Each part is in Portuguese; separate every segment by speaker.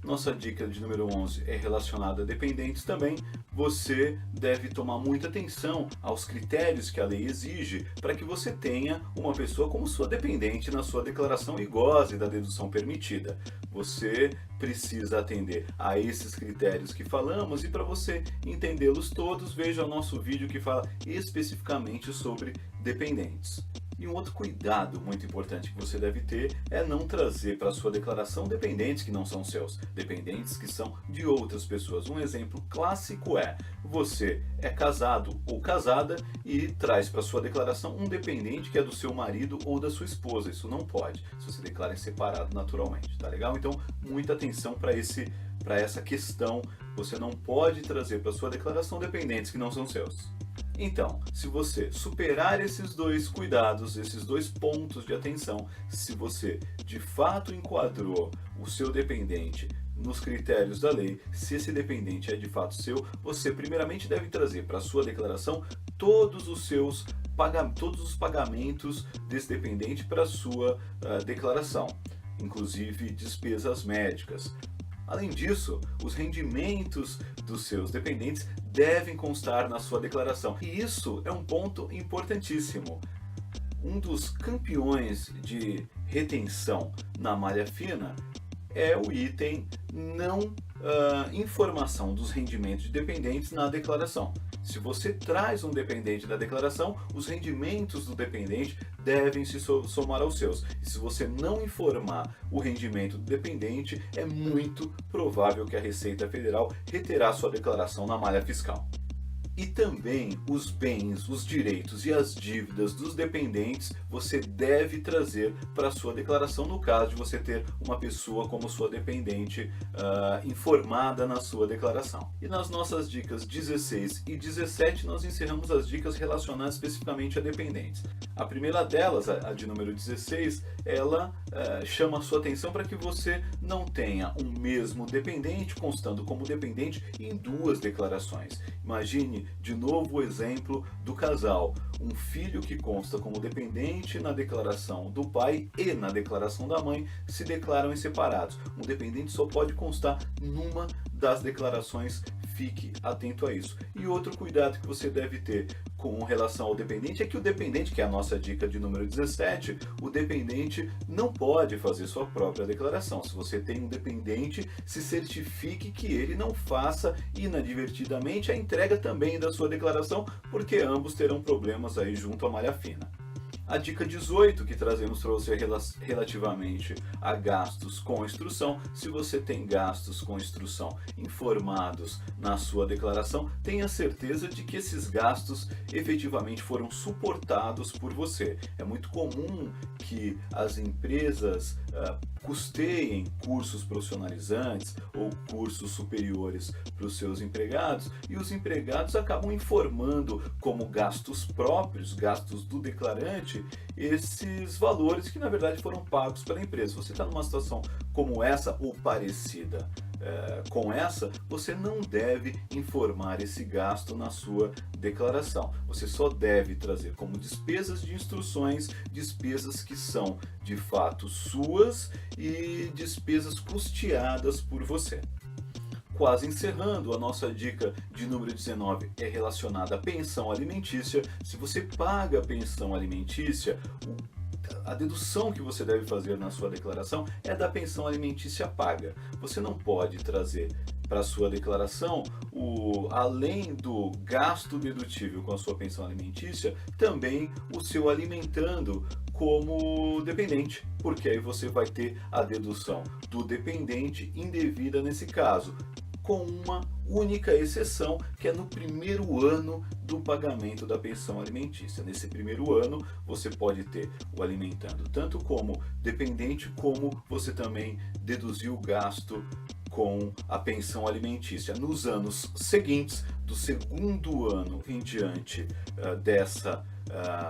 Speaker 1: Nossa dica de número 11 é relacionada a dependentes também. Você deve tomar muita atenção aos critérios que a lei exige para que você tenha uma pessoa como sua dependente na sua declaração e goze da dedução permitida. Você precisa atender a esses critérios que falamos, e para você entendê-los todos, veja o nosso vídeo que fala especificamente sobre dependentes. E um outro cuidado muito importante que você deve ter é não trazer para a sua declaração dependentes que não são seus, dependentes que são de outras pessoas. Um exemplo clássico é: você é casado ou casada e traz para a sua declaração um dependente que é do seu marido ou da sua esposa. Isso não pode, se você declara em separado naturalmente, tá legal? Então, muita atenção para essa questão. Você não pode trazer para a sua declaração dependentes que não são seus. Então, se você superar esses dois cuidados, esses dois pontos de atenção, se você de fato enquadrou o seu dependente nos critérios da lei, se esse dependente é de fato seu, você primeiramente deve trazer para a sua declaração todos os pagamentos desse dependente para a sua declaração, inclusive despesas médicas. Além disso, os rendimentos dos seus dependentes devem constar na sua declaração. E isso é um ponto importantíssimo. Um dos campeões de retenção na malha fina é o item não informação dos rendimentos de dependentes na declaração. Se você traz um dependente da declaração, os rendimentos do dependente devem se somar aos seus. E se você não informar o rendimento do dependente, é muito provável que a Receita Federal reterá sua declaração na malha fiscal. E também os bens, os direitos e as dívidas dos dependentes você deve trazer para a sua declaração, no caso de você ter uma pessoa como sua dependente informada na sua declaração. E nas nossas dicas 16 e 17 nós encerramos as dicas relacionadas especificamente a dependentes. A primeira delas, a de número 16, ela chama a sua atenção para que você não tenha um mesmo dependente constando como dependente em duas declarações. Imagine de novo o exemplo do casal: um filho que consta como dependente na declaração do pai e na declaração da mãe se declaram em separados. Um dependente só pode constar numa das declarações, fique atento a isso. E outro cuidado que você deve ter com relação ao dependente é que o dependente, que é a nossa dica de número 17, o dependente não pode fazer sua própria declaração. Se você tem um dependente, se certifique que ele não faça inadvertidamente a entrega também da sua declaração, porque ambos terão problemas aí junto à malha fina. A dica 18 que trazemos para você relativamente a gastos com instrução: se você tem gastos com instrução informados na sua declaração, tenha certeza de que esses gastos efetivamente foram suportados por você. É muito comum que as empresas custeiem cursos profissionalizantes ou cursos superiores para os seus empregados, e os empregados acabam informando como gastos próprios, gastos do declarante, esses valores que na verdade foram pagos pela empresa. Você está numa situação como essa ou parecida com essa, você não deve informar esse gasto na sua declaração. Você só deve trazer como despesas de instruções, despesas que são de fato suas e despesas custeadas por você. Quase encerrando, a nossa dica de número 19 é relacionada à pensão alimentícia. Se você paga a pensão alimentícia, a dedução que você deve fazer na sua declaração é da pensão alimentícia paga. Você não pode trazer para a sua declaração, além do gasto dedutível com a sua pensão alimentícia, também o seu alimentando como dependente, porque aí você vai ter a dedução do dependente indevida nesse caso, com uma única exceção, que é no primeiro ano do pagamento da pensão alimentícia. Nesse primeiro ano, você pode ter o alimentando tanto como dependente, como você também deduzir o gasto com a pensão alimentícia. Nos anos seguintes, do segundo ano em diante dessa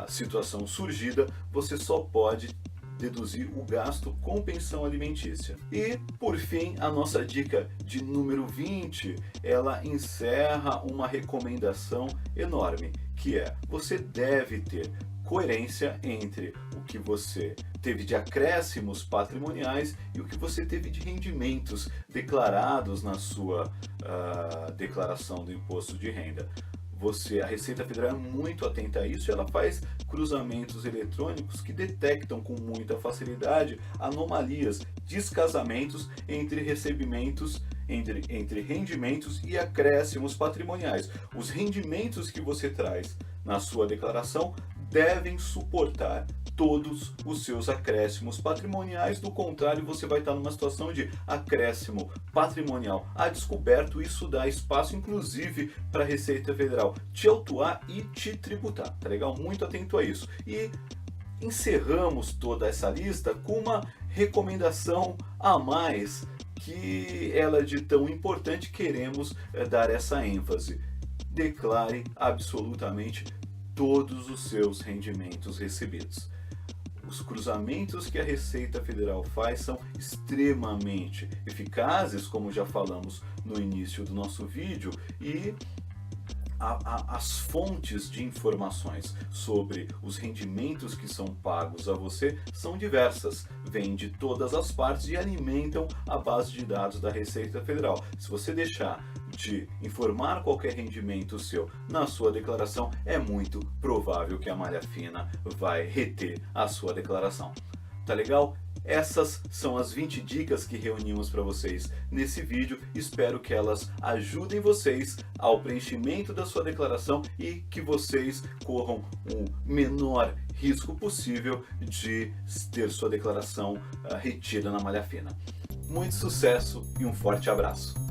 Speaker 1: situação surgida, você só pode deduzir o gasto com pensão alimentícia. E, por fim, a nossa dica de número 20, ela encerra uma recomendação enorme, que é: você deve ter coerência entre o que você teve de acréscimos patrimoniais e o que você teve de rendimentos declarados na sua declaração do imposto de renda. A Receita Federal é muito atenta a isso e ela faz cruzamentos eletrônicos que detectam com muita facilidade anomalias, descasamentos entre recebimentos, entre rendimentos e acréscimos patrimoniais. Os rendimentos que você traz na sua declaração devem suportar todos os seus acréscimos patrimoniais, do contrário você vai estar numa situação de acréscimo patrimonial a descoberto. Isso dá espaço inclusive para a Receita Federal te autuar e te tributar, tá legal? Muito atento a isso. E encerramos toda essa lista com uma recomendação a mais, que ela é de tão importante, queremos dar essa ênfase. Declare absolutamente todos os seus rendimentos recebidos. Os cruzamentos que a Receita Federal faz são extremamente eficazes, como já falamos no início do nosso vídeo, e as fontes de informações sobre os rendimentos que são pagos a você são diversas, vêm de todas as partes e alimentam a base de dados da Receita Federal. Se você deixar de informar qualquer rendimento seu na sua declaração, é muito provável que a malha fina vai reter a sua declaração. Tá legal? Essas são as 20 dicas que reunimos para vocês nesse vídeo. Espero que elas ajudem vocês ao preenchimento da sua declaração e que vocês corram o menor risco possível de ter sua declaração retida na malha fina. Muito sucesso e um forte abraço!